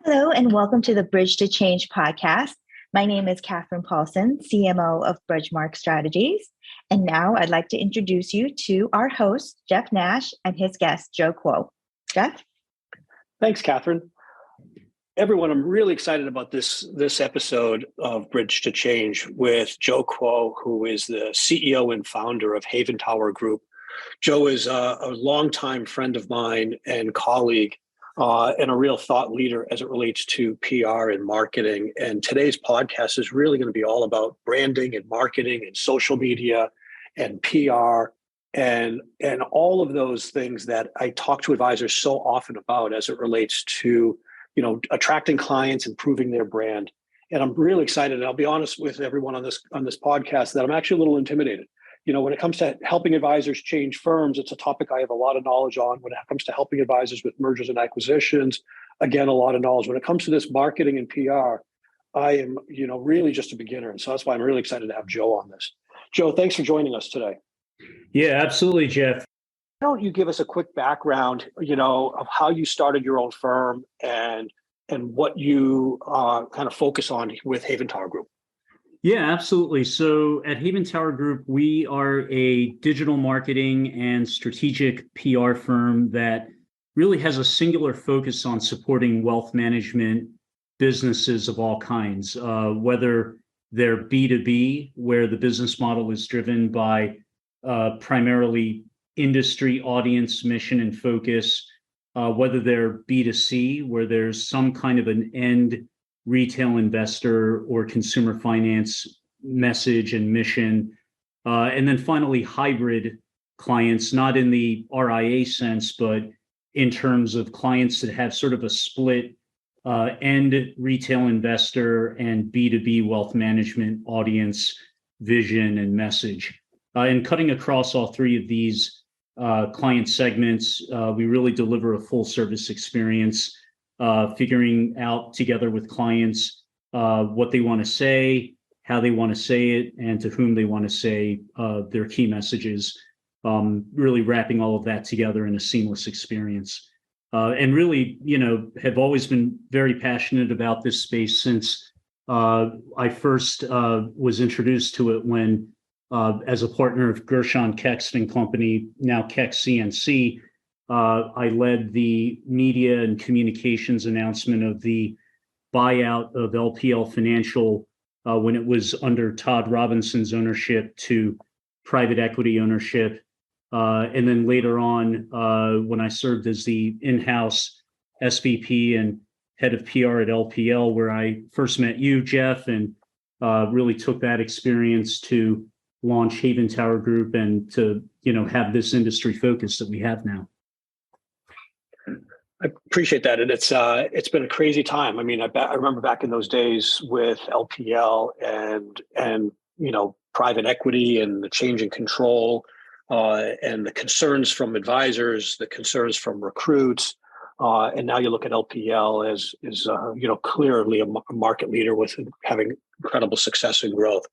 Hello, and welcome to the Bridge to Change podcast. My name is Catherine Paulson, CMO of Bridgemark Strategies. And now I'd like to introduce you to our host, Jeff Nash, and his guest, Joe Kuo. Jeff? Thanks, Catherine. Everyone, I'm really excited about this episode of Bridge to Change with Joe Kuo, who is the CEO and founder of Haven Tower Group. Joe is a longtime friend of mine and colleague, and a real thought leader as it relates to PR and marketing. And today's podcast is really going to be all about branding and marketing and social media and PR and all of those things that I talk to advisors so often about as it relates to, attracting clients, improving their brand. And I'm really excited. And I'll be honest with everyone on this podcast that I'm actually a little intimidated. When it comes to helping advisors change firms, it's a topic I have a lot of knowledge on. When it comes to helping advisors with mergers and acquisitions, again, a lot of knowledge. When it comes to this marketing and PR, I am, really just a beginner. And so that's why I'm really excited to have Joe on this. Joe, thanks for joining us today. Yeah, absolutely, Jeff. Why don't you give us a quick background, of how you started your own firm and what you kind of focus on with Haven Tower Group? Yeah, absolutely. So at Haven Tower Group, we are a digital marketing and strategic PR firm that really has a singular focus on supporting wealth management businesses of all kinds, whether they're B2B, where the business model is driven by primarily industry audience mission and focus, whether they're B2C, where there's some kind of an end retail investor or consumer finance message and mission. And then finally, hybrid clients, not in the RIA sense, but in terms of clients that have sort of a split end retail investor and B2B wealth management audience vision and message. And cutting across all three of these client segments, we really deliver a full service experience, figuring out together with clients what they want to say, how they want to say it, and to whom they want to say their key messages, really wrapping all of that together in a seamless experience. And really, have always been very passionate about this space since I first was introduced to it when, as a partner of Gershon Kext and Company, now Kext CNC, I led the media and communications announcement of the buyout of LPL Financial when it was under Todd Robinson's ownership to private equity ownership. And then later on, when I served as the in-house SVP and head of PR at LPL, where I first met you, Jeff, and really took that experience to launch Haven Tower Group and to, have this industry focus that we have now. I appreciate that. And it's been a crazy time. I mean, I remember back in those days with LPL and private equity and the change in control and the concerns from advisors, the concerns from recruits. And now you look at LPL as clearly a market leader with having incredible success and growth.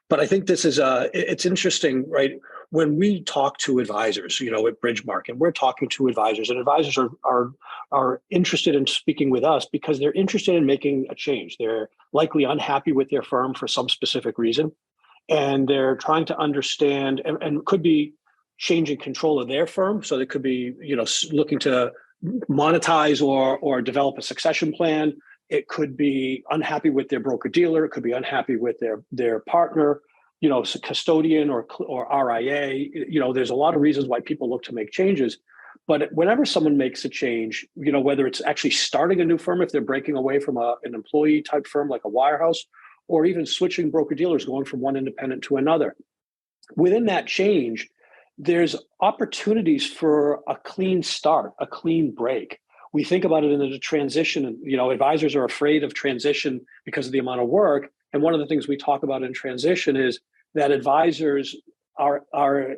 But I think this is it's interesting, right? When we talk to advisors, at Bridgemark, and we're talking to advisors, and advisors are interested in speaking with us because they're interested in making a change. They're likely unhappy with their firm for some specific reason, and they're trying to understand and could be changing control of their firm. So they could be, looking to monetize or develop a succession plan. It could be unhappy with their broker dealer. It could be unhappy with their partner, custodian or RIA. There's a lot of reasons why people look to make changes. But whenever someone makes a change, whether it's actually starting a new firm, if they're breaking away from an employee type firm like a wirehouse, or even switching broker dealers, going from one independent to another, within that change, there's opportunities for a clean start, a clean break. We think about it in the transition, and advisors are afraid of transition because of the amount of work. And one of the things we talk about in transition is that advisors are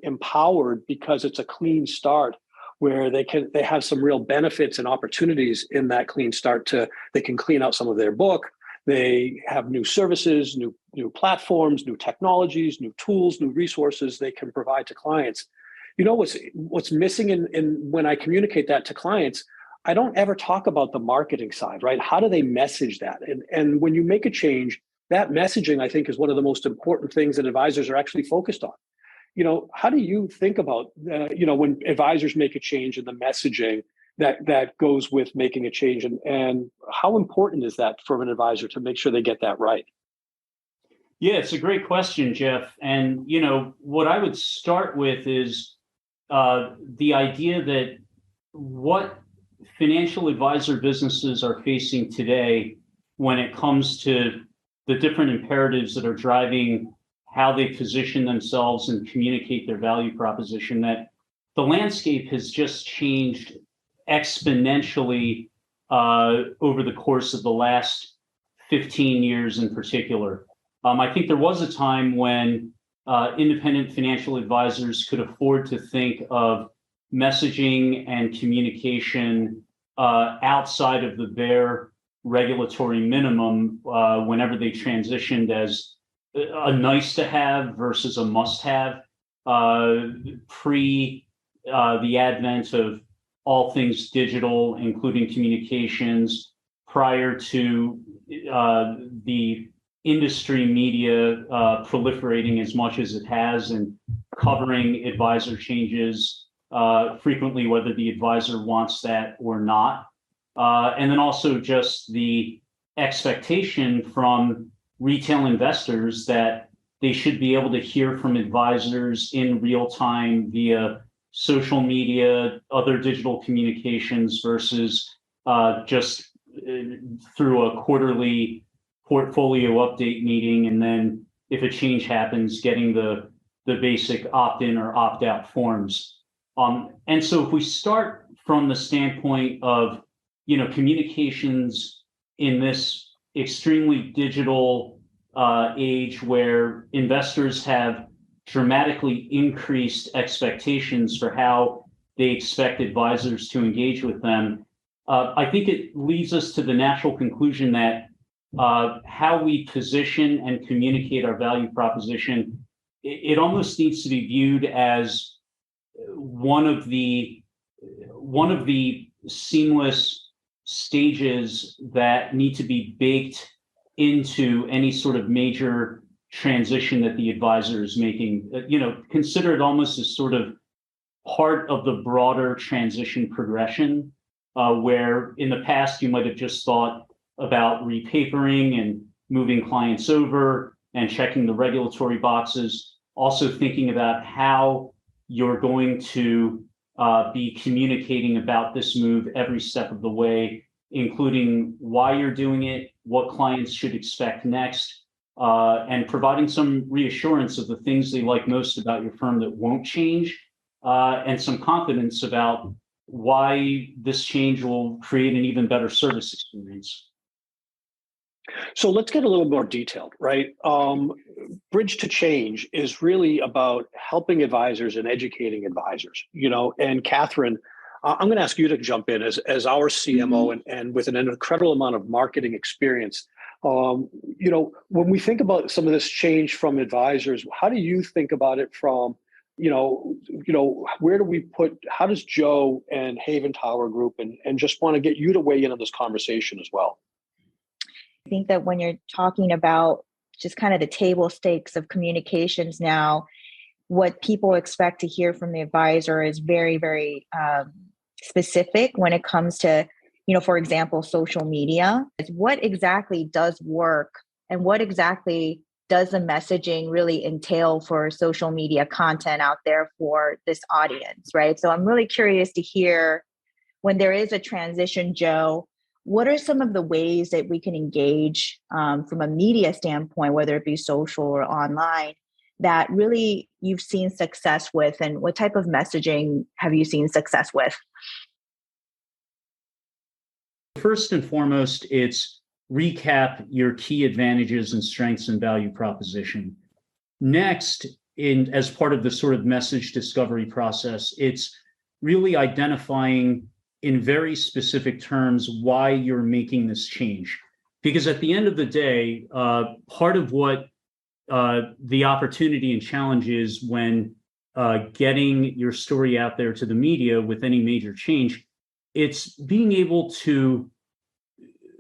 empowered because it's a clean start where they have some real benefits and opportunities in that clean start. They can clean out some of their book. They have new services, new platforms, new technologies, new tools, new resources they can provide to clients. What's missing in when I communicate that to clients, I don't ever talk about the marketing side, right? How do they message that? And when you make a change, that messaging, I think, is one of the most important things that advisors are actually focused on. How do you think about, when advisors make a change in the messaging that goes with making a change, and how important is that for an advisor to make sure they get that right? Yeah, it's a great question, Jeff. And, what I would start with is the idea that what financial advisor businesses are facing today when it comes to the different imperatives that are driving how they position themselves and communicate their value proposition, that the landscape has just changed exponentially over the course of the last 15 years in particular. I think there was a time when independent financial advisors could afford to think of messaging and communication outside of the bare regulatory minimum whenever they transitioned as a nice to have versus a must have pre the advent of all things digital, including communications, prior to the industry media proliferating as much as it has and covering advisor changes frequently, whether the advisor wants that or not. And then also just the expectation from retail investors that they should be able to hear from advisors in real time via social media, other digital communications versus just through a quarterly portfolio update meeting. And then if a change happens, getting the basic opt-in or opt-out forms. And so if we start from the standpoint of, communications in this extremely digital age where investors have dramatically increased expectations for how they expect advisors to engage with them, I think it leads us to the natural conclusion that how we position and communicate our value proposition, it almost needs to be viewed as one of the seamless stages that need to be baked into any sort of major transition that the advisor is making. Consider it almost as sort of part of the broader transition progression, where in the past you might have just thought about repapering and moving clients over and checking the regulatory boxes, also thinking about how you're going to be communicating about this move every step of the way, including why you're doing it, what clients should expect next, and providing some reassurance of the things they like most about your firm that won't change, and some confidence about why this change will create an even better service experience. So let's get a little more detailed, right? Bridge to Change is really about helping advisors and educating advisors, and Catherine, I'm going to ask you to jump in as our CMO and with an incredible amount of marketing experience. When we think about some of this change from advisors, how do you think about it from, where do we how does Joe and Haven Tower Group and just want to get you to weigh in on this conversation as well? I think that when you're talking about just kind of the table stakes of communications now, what people expect to hear from the advisor is very, very specific when it comes to, for example, social media. What exactly does work and what exactly does the messaging really entail for social media content out there for this audience, right? So I'm really curious to hear when there is a transition, Joe, what are some of the ways that we can engage from a media standpoint, whether it be social or online, that really you've seen success with, and what type of messaging have you seen success with? First and foremost, it's recap your key advantages and strengths and value proposition. Next, as part of the sort of message discovery process, it's really identifying in very specific terms why you're making this change. Because at the end of the day, part of what the opportunity and challenge is when getting your story out there to the media with any major change it's being able to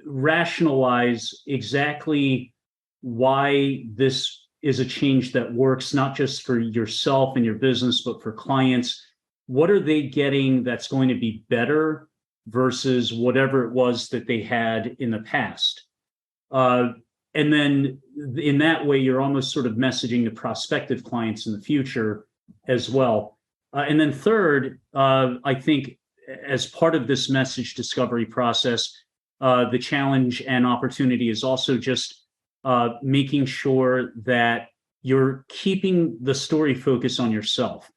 rationalize exactly why this is a change that works, not just for yourself and your business, but for clients. What are they getting that's going to be better versus whatever it was that they had in the past? And then in that way, you're almost sort of messaging to prospective clients in the future as well. And then third, I think as part of this message discovery process, the challenge and opportunity is also just making sure that you're keeping the story focus on yourself.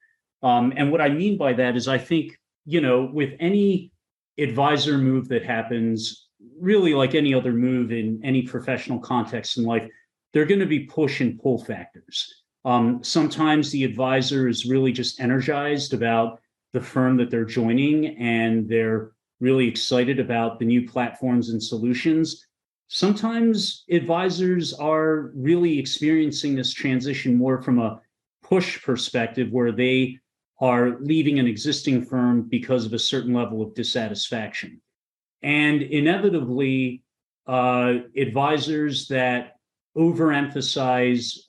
And what I mean by that is I think, with any advisor move that happens, really like any other move in any professional context in life, there are going to be push and pull factors. Sometimes the advisor is really just energized about the firm that they're joining, and they're really excited about the new platforms and solutions. Sometimes advisors are really experiencing this transition more from a push perspective, where they are leaving an existing firm because of a certain level of dissatisfaction. And inevitably, advisors that overemphasize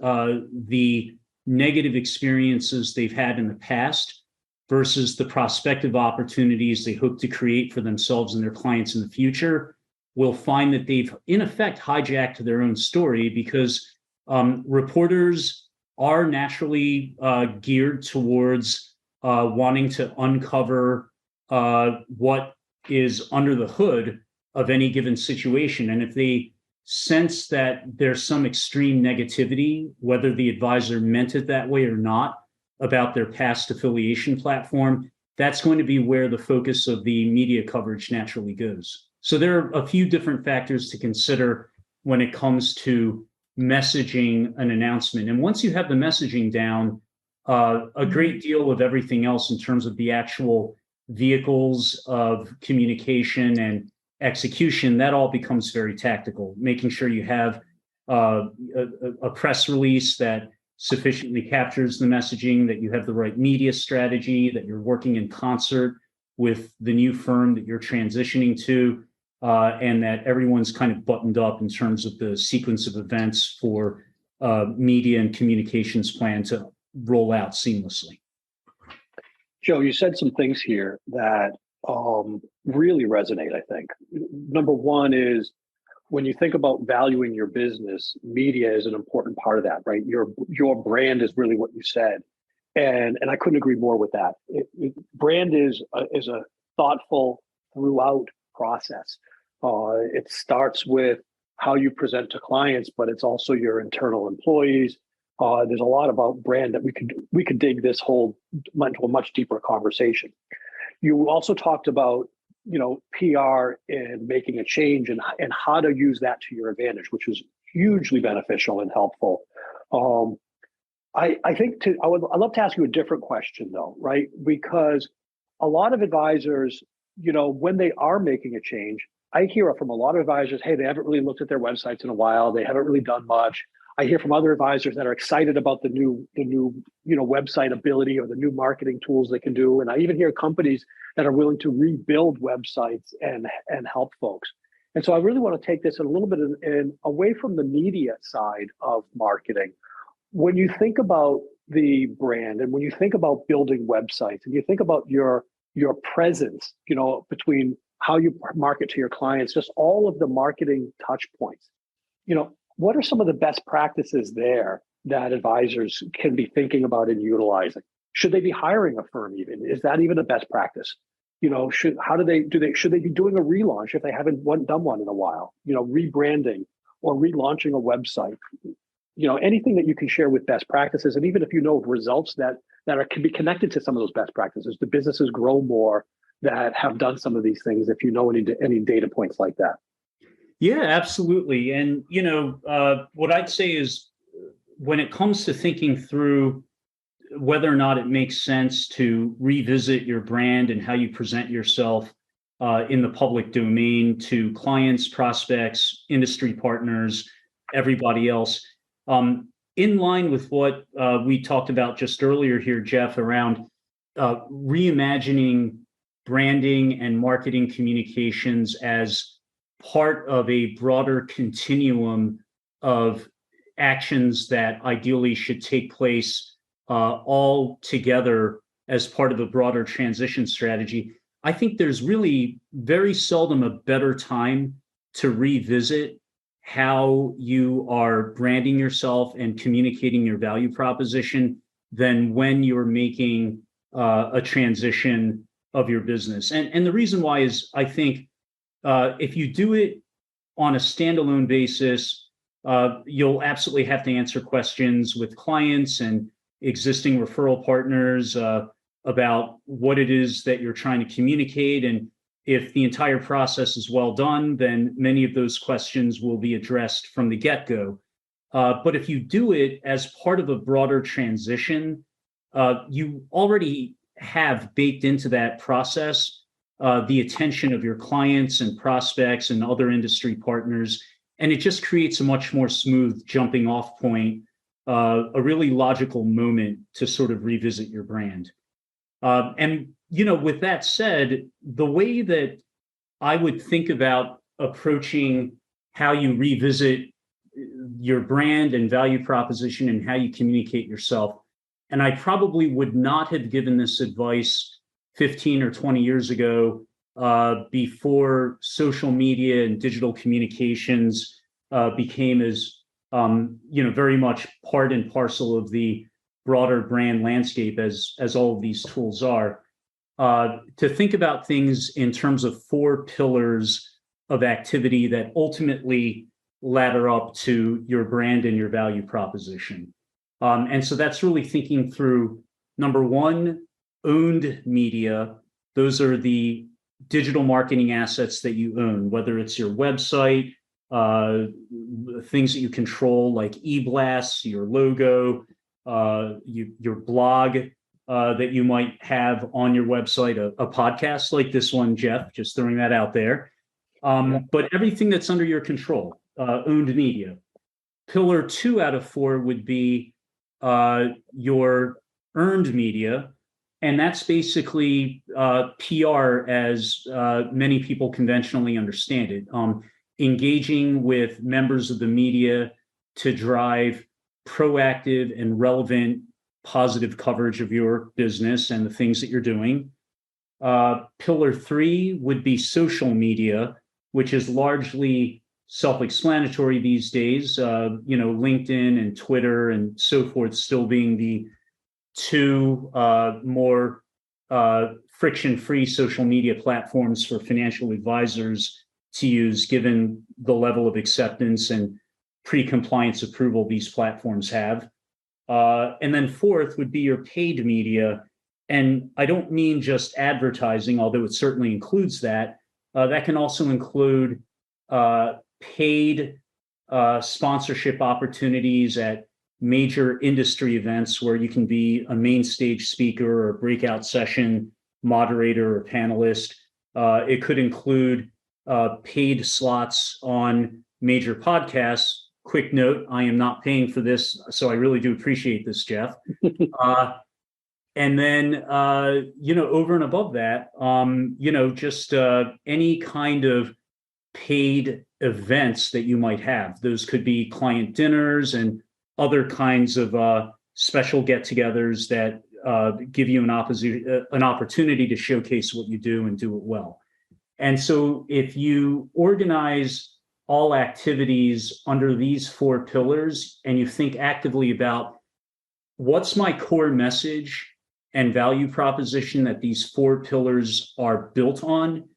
the negative experiences they've had in the past versus the prospective opportunities they hope to create for themselves and their clients in the future will find that they've, in effect, hijacked their own story, because reporters are naturally geared towards wanting to uncover what is under the hood of any given situation. And if they sense that there's some extreme negativity, whether the advisor meant it that way or not, about their past affiliation platform, that's going to be where the focus of the media coverage naturally goes. So there are a few different factors to consider when it comes to messaging an announcement. And once you have the messaging down, a great deal of everything else in terms of the actual vehicles of communication and execution, that all becomes very tactical, making sure you have a press release that sufficiently captures the messaging, that you have the right media strategy, that you're working in concert with the new firm that you're transitioning to, and that everyone's kind of buttoned up in terms of the sequence of events for media and communications plan to roll out seamlessly. Joe, you said some things here that really resonate, I think. Number one is, when you think about valuing your business, media is an important part of that, right? Your brand is really what you said. And I couldn't agree more with that. Brand is a thoughtful throughout process. It starts with how you present to clients, but it's also your internal employees. There's a lot about brand that we could dig this whole into a much deeper conversation. You also talked about PR and making a change and how to use that to your advantage, which is hugely beneficial and helpful. I think I'd love to ask you a different question though, right? Because a lot of advisors, when they are making a change, I hear from a lot of advisors, hey, they haven't really looked at their websites in a while. They haven't really done much. I hear from other advisors that are excited about the new website ability or the new marketing tools they can do. And I even hear companies that are willing to rebuild websites and help folks. And so I really want to take this a little bit in away from the media side of marketing. When you think about the brand and when you think about building websites and you think about your presence, between how you market to your clients, just all of the marketing touch points, what are some of the best practices there that advisors can be thinking about and utilizing? Should they be hiring a firm even? Is that even a best practice? Should they be doing a relaunch if they haven't done one in a while? Rebranding or relaunching a website. Anything that you can share with best practices, and even if of results that can be connected to some of those best practices. Do businesses grow more that have done some of these things? If you know any data points like that. Yeah, absolutely. And, what I'd say is, when it comes to thinking through whether or not it makes sense to revisit your brand and how you present yourself in the public domain to clients, prospects, industry partners, everybody else, in line with what we talked about just earlier here, Jeff, around reimagining branding and marketing communications as part of a broader continuum of actions that ideally should take place all together as part of a broader transition strategy. I think there's really very seldom a better time to revisit how you are branding yourself and communicating your value proposition than when you're making a transition of your business. And the reason why is I think if you do it on a standalone basis, you'll absolutely have to answer questions with clients and existing referral partners about what it is that you're trying to communicate. And if the entire process is well done, then many of those questions will be addressed from the get-go. But if you do it as part of a broader transition, you already have baked into that process the attention of your clients and prospects and other industry partners. And it just creates a much more smooth jumping off point, a really logical moment to sort of revisit your brand. And, with that said, the way that I would think about approaching how you revisit your brand and value proposition and how you communicate yourself, and I probably would not have given this advice 15 or 20 years ago before social media and digital communications became as, very much part and parcel of the broader brand landscape as all of these tools are, to think about things in terms of 4 pillars of activity that ultimately ladder up to your brand and your value proposition. And so that's really thinking through, number 1, owned media. Those are the digital marketing assets that you own, whether it's your website, things that you control like eBlasts, your logo, your blog that you might have on your website, a podcast like this one, Jeff, just throwing that out there. But everything that's under your control, owned media. Pillar 2 out of 4 would be your earned media. And that's basically PR as many people conventionally understand it. Engaging with members of the media to drive proactive and relevant positive coverage of your business and the things that you're doing. Pillar 3 would be social media, which is largely self-explanatory these days. LinkedIn and Twitter and so forth still being the 2 more friction-free social media platforms for financial advisors to use, given the level of acceptance and pre-compliance approval these platforms have. And then 4th would be your paid media. And I don't mean just advertising, although it certainly includes that. That can also include paid sponsorship opportunities at major industry events where you can be a main stage speaker or a breakout session moderator or panelist. It could include paid slots on major podcasts. Quick note, I am not paying for this, so I really do appreciate this, Jeff. And then, over and above that, just any kind of paid events that you might have. Those could be client dinners and other kinds of special get-togethers that give you an opportunity to showcase what you do and do it well. And so if you organize all activities under these 4 pillars and you think actively about what's my core message and value proposition that these 4 pillars are built on,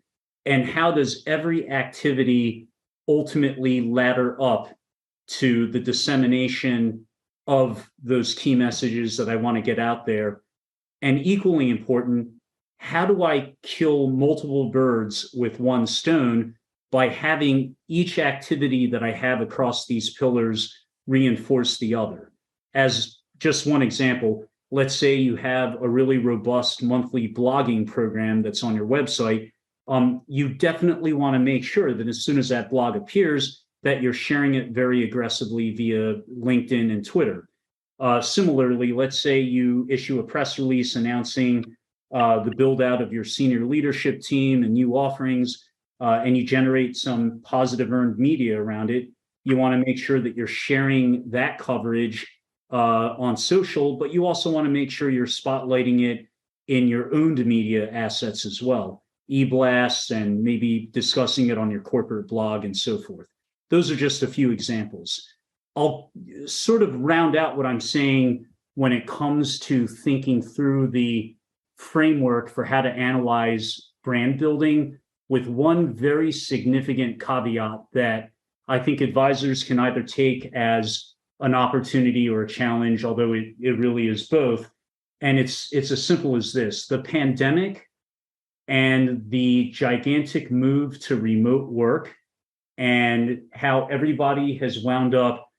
and how does every activity ultimately ladder up to the dissemination of those key messages that I want to get out there. And equally important, how do I kill multiple birds with one stone by having each activity that I have across these pillars reinforce the other? As just one example, let's say you have a really robust monthly blogging program that's on your website. You definitely want to make sure that as soon as that blog appears, that you're sharing it very aggressively via LinkedIn and Twitter. Similarly, let's say you issue a press release announcing the build out of your senior leadership team and new offerings, and you generate some positive earned media around it, you want to make sure that you're sharing that coverage on social, but you also want to make sure you're spotlighting it in your owned media assets as well, e-blasts, and maybe discussing it on your corporate blog and so forth. Those are just a few examples. I'll sort of round out what I'm saying when it comes to thinking through the framework for how to analyze brand building with one very significant caveat that I think advisors can either take as an opportunity or a challenge, although it really is both. And it's as simple as this: the pandemic and the gigantic move to remote work and how everybody has wound up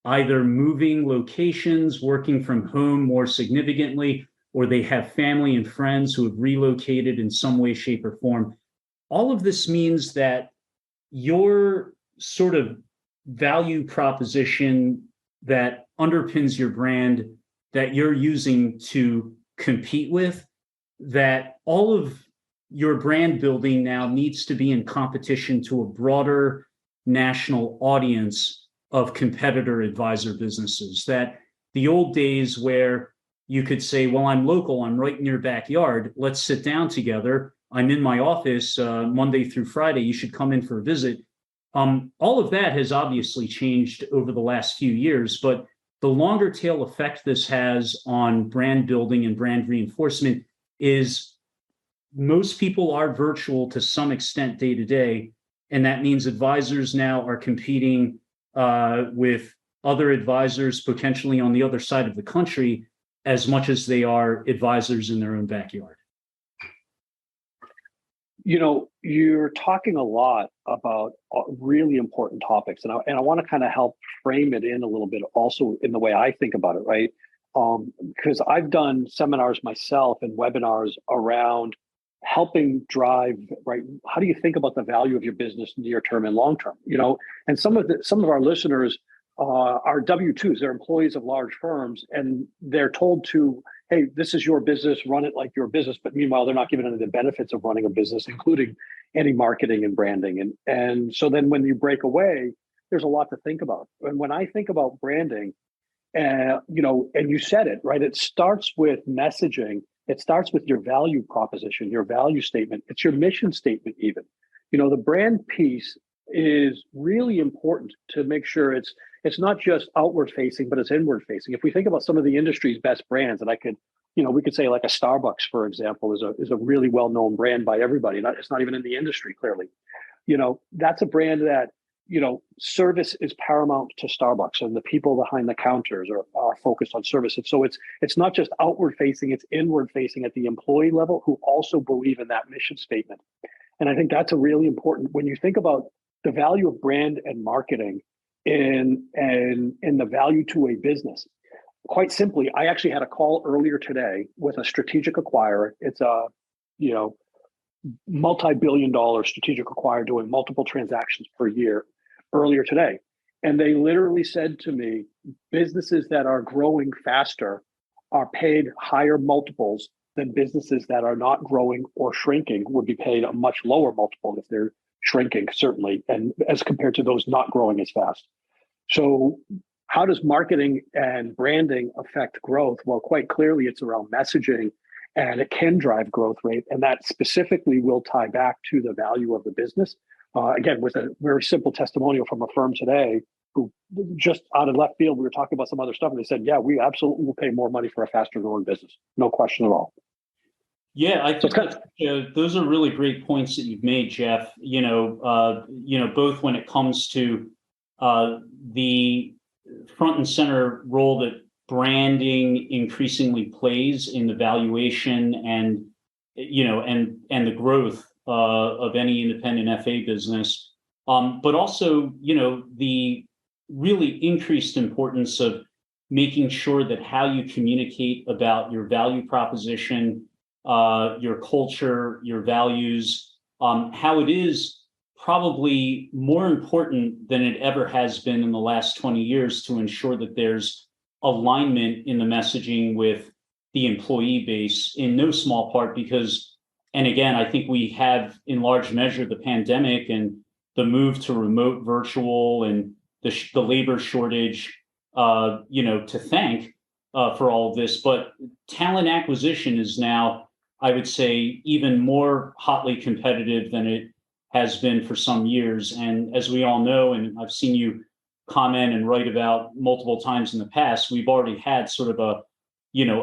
either moving locations, working from home more significantly, or they have family and friends who have relocated in some way, shape, or form. All of this means that your sort of value proposition that underpins your brand that you're using to compete with, that all of your brand building now needs to be in competition to a broader national audience of competitor advisor businesses. That the old days where you could say, well, I'm local, I'm right in your backyard, let's sit down together, I'm in my office Monday through Friday, you should come in for a visit. All of that has obviously changed over the last few years, but the longer tail effect this has on brand building and brand reinforcement is most people are virtual to some extent day to day. And that means advisors now are competing with other advisors potentially on the other side of the country as much as they are advisors in their own backyard. You know, you're talking a lot about really important topics, and I want to kind of help frame it in a little bit also in the way I think about it, right? Because I've done seminars myself and webinars around helping drive, right? How do you think about the value of your business near term and long term? You know, and some of our listeners are W-2s, they're employees of large firms, and they're told to, hey, this is your business, run it like your business. But meanwhile, they're not given any of the benefits of running a business, including any marketing and branding. And so then when you break away, there's a lot to think about. And when I think about branding, you know, and you said it, right? It starts with messaging. It starts with your value proposition, your value statement. It's your mission statement even. You know, the brand piece is really important to make sure it's not just outward facing, but it's inward facing. If we think about some of the industry's best brands, and I could, you know, we could say like a Starbucks, for example, is a really well-known brand by everybody. It's not even in the industry, clearly. You know, that's a brand that, you know, service is paramount to Starbucks, and the people behind the counters are focused on service. And so it's not just outward facing, it's inward facing at the employee level who also believe in that mission statement. And I think that's a really important, when you think about the value of brand and marketing in the value to a business. Quite simply, I actually had a call earlier today with a strategic acquirer. It's a, you know, multi-billion-dollar strategic acquirer doing multiple transactions per year earlier today. And they literally said to me, businesses that are growing faster are paid higher multiples than businesses that are not growing or shrinking would be paid a much lower multiple if they're shrinking, certainly, and as compared to those not growing as fast. So how does marketing and branding affect growth? Well, quite clearly, it's around messaging, and it can drive growth rate. And that specifically will tie back to the value of the business. Again, with a very simple testimonial from a firm today who just out of left field, we were talking about some other stuff, and they said, yeah, we absolutely will pay more money for a faster growing business. No question at all. Yeah, I think those are really great points that you've made, Jeff. You know, both when it comes to the front and center role that branding increasingly plays in the valuation and, you know, and the growth of any independent FA business, but also, you know, the really increased importance of making sure that how you communicate about your value proposition, your culture, your values, how it is probably more important than it ever has been in the last 20 years to ensure that there's alignment in the messaging with the employee base in no small part because, and again, I think we have in large measure the pandemic and the move to remote virtual and the labor shortage, to thank for all of this. But talent acquisition is now, I would say, even more hotly competitive than it has been for some years. And as we all know, and I've seen you comment and write about multiple times in the past, we've already had sort of a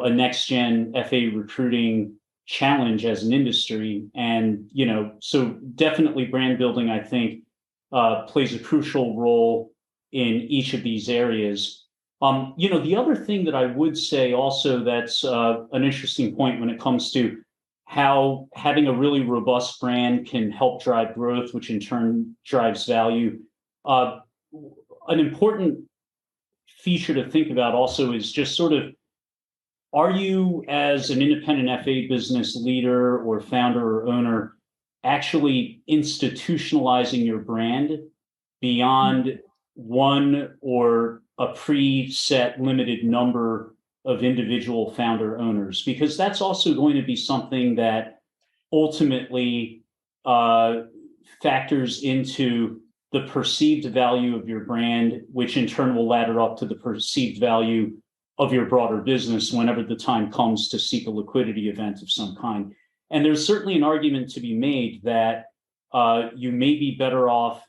next gen FA recruiting challenge as an industry. And, so definitely brand building, I think, plays a crucial role in each of these areas. The other thing that I would say also that's an interesting point when it comes to how having a really robust brand can help drive growth, which in turn drives value. An important feature to think about also is just sort of, are you as an independent FA business leader or founder or owner actually institutionalizing your brand beyond one or a preset limited number of individual founder owners? Because that's also going to be something that ultimately factors into the perceived value of your brand, which in turn will ladder up to the perceived value of your broader business whenever the time comes to seek a liquidity event of some kind. And there's certainly an argument to be made that you may be better off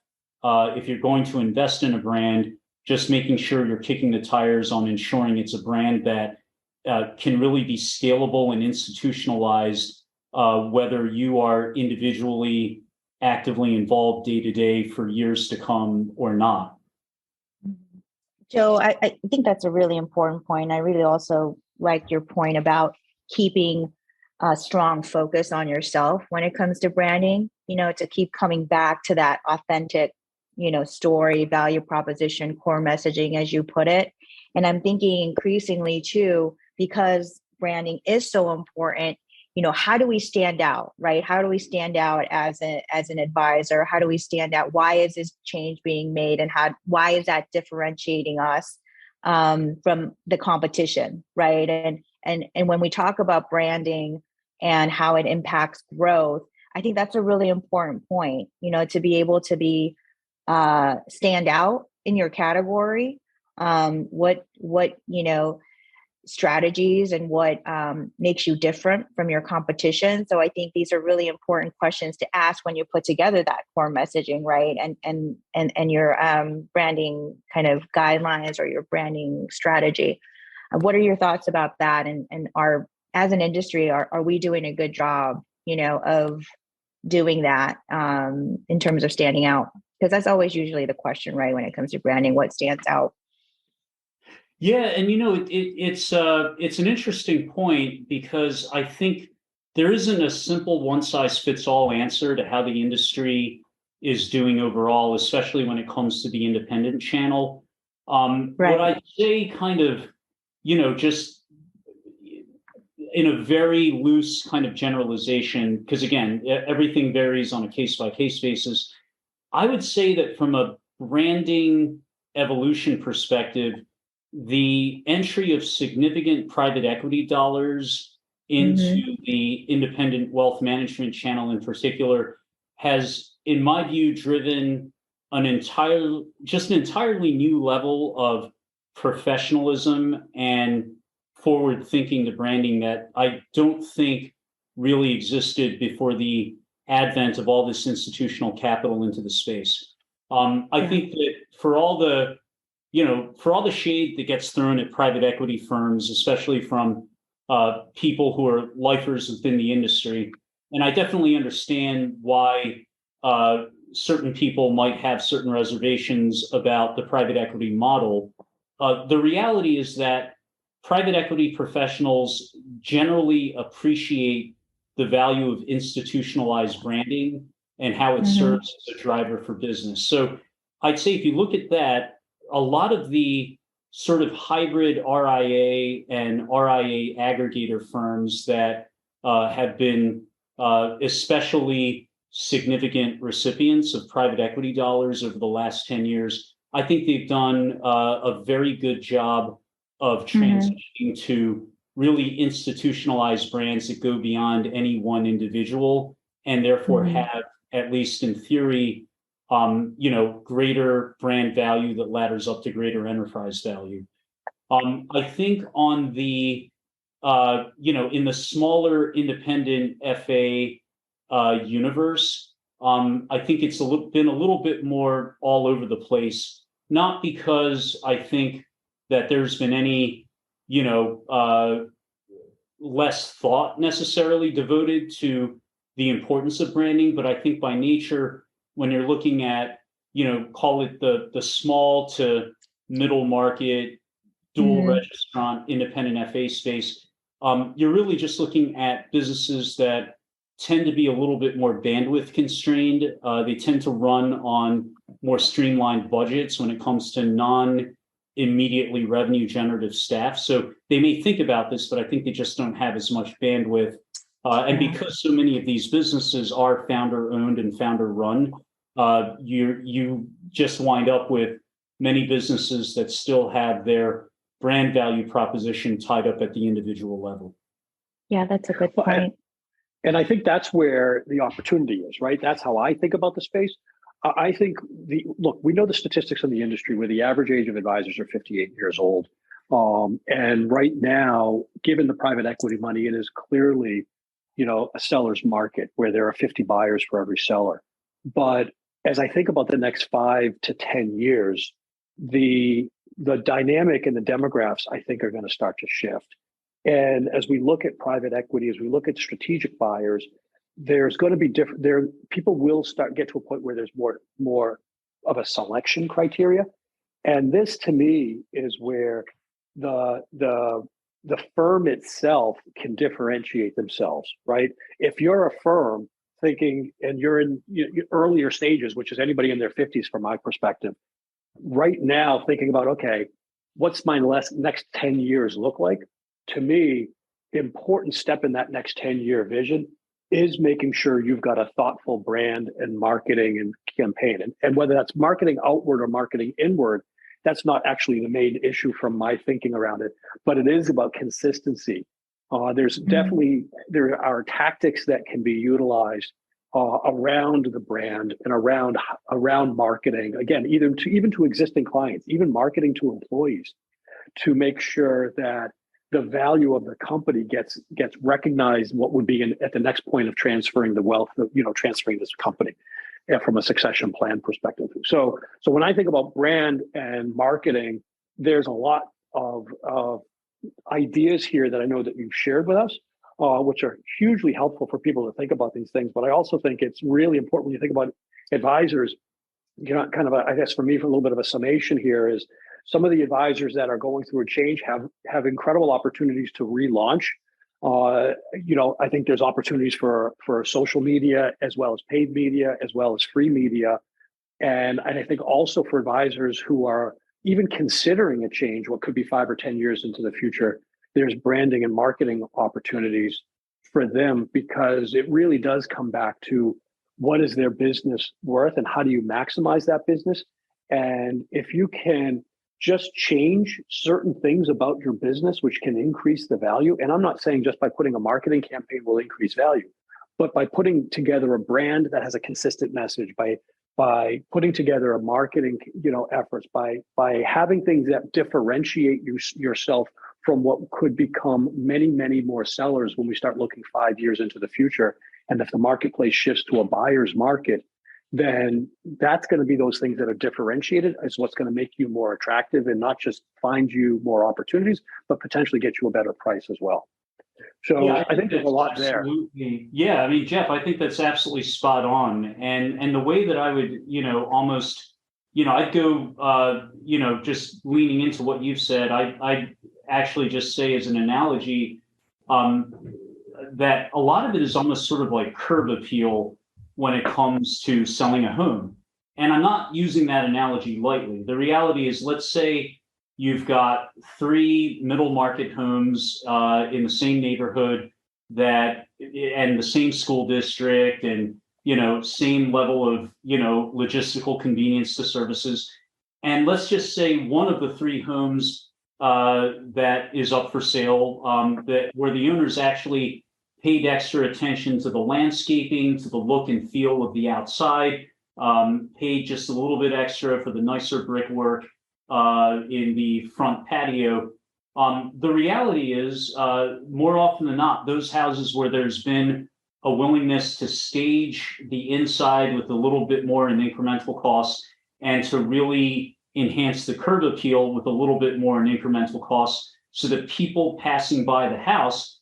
if you're going to invest in a brand, just making sure you're kicking the tires on ensuring it's a brand that can really be scalable and institutionalized, whether you are individually actively involved day to day for years to come or not. Joe, I think that's a really important point. I really also like your point about keeping a strong focus on yourself when it comes to branding, to keep coming back to that authentic, story, value proposition, core messaging, as you put it. And I'm thinking increasingly too, because branding is so important, how do we stand out, right? How do we stand out as an advisor? How do we stand out? Why is this change being made? And why is that differentiating us from the competition, right? And when we talk about branding and how it impacts growth, I think that's a really important point, to be able to be stand out in your category, what strategies and what makes you different from your competition. So I think these are really important questions to ask when you put together that core messaging, right? And your branding kind of guidelines or your branding strategy. What are your thoughts about that? And as an industry, are we doing a good job, of doing that in terms of standing out? Because that's always usually the question, right? When it comes to branding, what stands out? Yeah, and it's an interesting point because I think there isn't a simple one-size-fits-all answer to how the industry is doing overall, especially when it comes to the independent channel. Right. What I'd say kind of, just in a very loose kind of generalization, because again, everything varies on a case-by-case basis. I would say that from a branding evolution perspective, the entry of significant private equity dollars into the independent wealth management channel in particular has, in my view, driven an entirely new level of professionalism and forward thinking to branding that I don't think really existed before the advent of all this institutional capital into the space. I think that for all the shade that gets thrown at private equity firms, especially from people who are lifers within the industry, and I definitely understand why certain people might have certain reservations about the private equity model. The reality is that private equity professionals generally appreciate the value of institutionalized branding and how it serves as a driver for business. So I'd say if you look at that, a lot of the sort of hybrid RIA and RIA aggregator firms that have been especially significant recipients of private equity dollars over the last 10 years, I think they've done a very good job of transitioning to really institutionalized brands that go beyond any one individual and therefore have, at least in theory, greater brand value that ladders up to greater enterprise value. I think on the, in the smaller independent FA universe, I think it's been a little bit more all over the place, not because I think that there's been any, less thought necessarily devoted to the importance of branding, but I think by nature, when you're looking at, call it the small to middle market, dual registrant, independent FA space, you're really just looking at businesses that tend to be a little bit more bandwidth constrained. They tend to run on more streamlined budgets when it comes to non-immediately revenue generative staff. So they may think about this, but I think they just don't have as much bandwidth. And because so many of these businesses are founder owned and founder run, you just wind up with many businesses that still have their brand value proposition tied up at the individual level. Yeah, that's a good point. And I think that's where the opportunity is, right? That's how I think about the space. I think we know the statistics in the industry where the average age of advisors are 58 years old. And right now, given the private equity money, it is clearly, a seller's market where there are 50 buyers for every seller. But as I think about the next 5 to 10 years, the dynamic and the demographics, I think, are going to start to shift. And as we look at private equity, as we look at strategic buyers, there's going to be people will get to a point where there's more of a selection criteria. And this, to me, is where the firm itself can differentiate themselves, right? If you're a firm thinking, and you're in earlier stages, which is anybody in their 50s from my perspective, right now thinking about, okay, what's my next 10 years look like? To me, important step in that next 10-year vision is making sure you've got a thoughtful brand and marketing and campaign. And whether that's marketing outward or marketing inward, that's not actually the main issue from my thinking around it, but it is about consistency. There are tactics that can be utilized around the brand and around marketing. Again, even to existing clients, even marketing to employees, to make sure that the value of the company gets recognized. What would be at the next point of transferring the wealth, transferring this company from a succession plan perspective. So when I think about brand and marketing, there's a lot of ideas here that I know that you've shared with us, which are hugely helpful for people to think about these things. But I also think it's really important when you think about advisors, I guess for me, for a little bit of a summation here is some of the advisors that are going through a change have incredible opportunities to relaunch. I think there's opportunities for social media as well as paid media, as well as free media. And I think also for advisors who are even considering a change, what could be 5 or 10 years into the future, there's branding and marketing opportunities for them, because it really does come back to what is their business worth and how do you maximize that business. And if you can just change certain things about your business, which can increase the value. And I'm not saying just by putting a marketing campaign will increase value, but by putting together a brand that has a consistent message, by putting together a marketing, efforts, by having things that differentiate yourself from what could become many, many more sellers when we start looking 5 years into the future. And if the marketplace shifts to a buyer's market, then that's going to be those things that are differentiated is what's going to make you more attractive and not just find you more opportunities, but potentially get you a better price as well. So yeah, I think there's a lot there. Yeah, I mean, Jeff, I think that's absolutely spot on. And the way that I would, almost, I'd go, just leaning into what you've said, I'd actually just say as an analogy that a lot of it is almost sort of like curb appeal when it comes to selling a home. And I'm not using that analogy lightly. The reality is, let's say you've got 3 middle market homes in the same neighborhood and the same school district and, same level of, logistical convenience to services. And let's just say one of the 3 homes that is up for sale, that where the owners actually paid extra attention to the landscaping, to the look and feel of the outside, paid just a little bit extra for the nicer brickwork in the front patio. The reality is, more often than not, those houses where there's been a willingness to stage the inside with a little bit more in incremental costs and to really enhance the curb appeal with a little bit more in incremental costs so that people passing by the house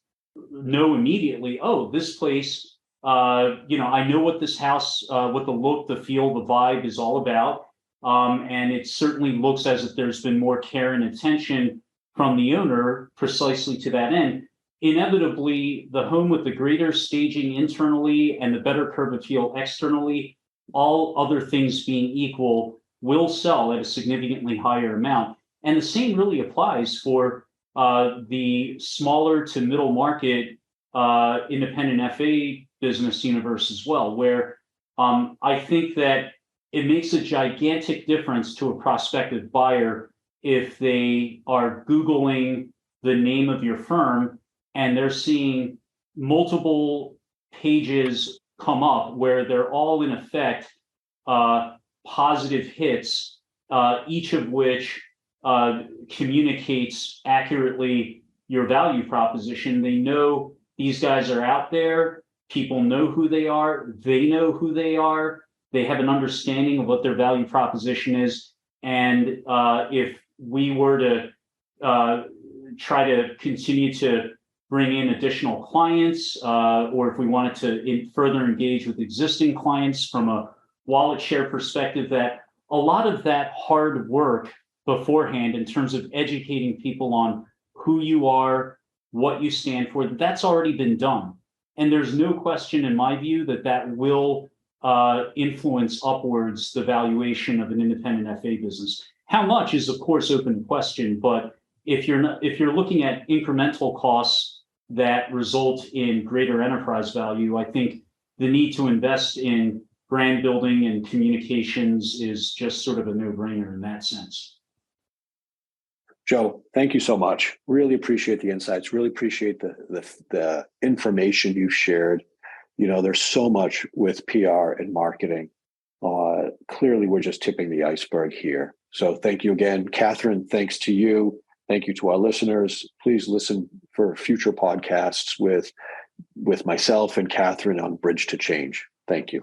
know immediately, oh, this place, I know what this house, what the look, the feel, the vibe is all about. And it certainly looks as if there's been more care and attention from the owner precisely to that end. Inevitably, the home with the greater staging internally and the better curb appeal externally, all other things being equal, will sell at a significantly higher amount. And the same really applies for the smaller to middle market independent FA business universe as well, where I think that it makes a gigantic difference to a prospective buyer if they are Googling the name of your firm and they're seeing multiple pages come up where they're all in effect positive hits, each of which communicates accurately your value proposition. They know these guys are out there. People know who they are. They know who they are. They have an understanding of what their value proposition is. And if we were to try to continue to bring in additional clients, or if we wanted to further engage with existing clients from a wallet share perspective, that a lot of that hard work beforehand in terms of educating people on who you are, what you stand for, that's already been done. And there's no question in my view that will influence upwards the valuation of an independent FA business. How much is of course open to question, but if you're looking at incremental costs that result in greater enterprise value, I think the need to invest in brand building and communications is just sort of a no-brainer in that sense. Joe, thank you so much. Really appreciate the insights. Really appreciate the information you shared. There's so much with PR and marketing. Clearly, we're just tipping the iceberg here. So thank you again, Catherine. Thanks to you. Thank you to our listeners. Please listen for future podcasts with myself and Catherine on Bridge to Change. Thank you.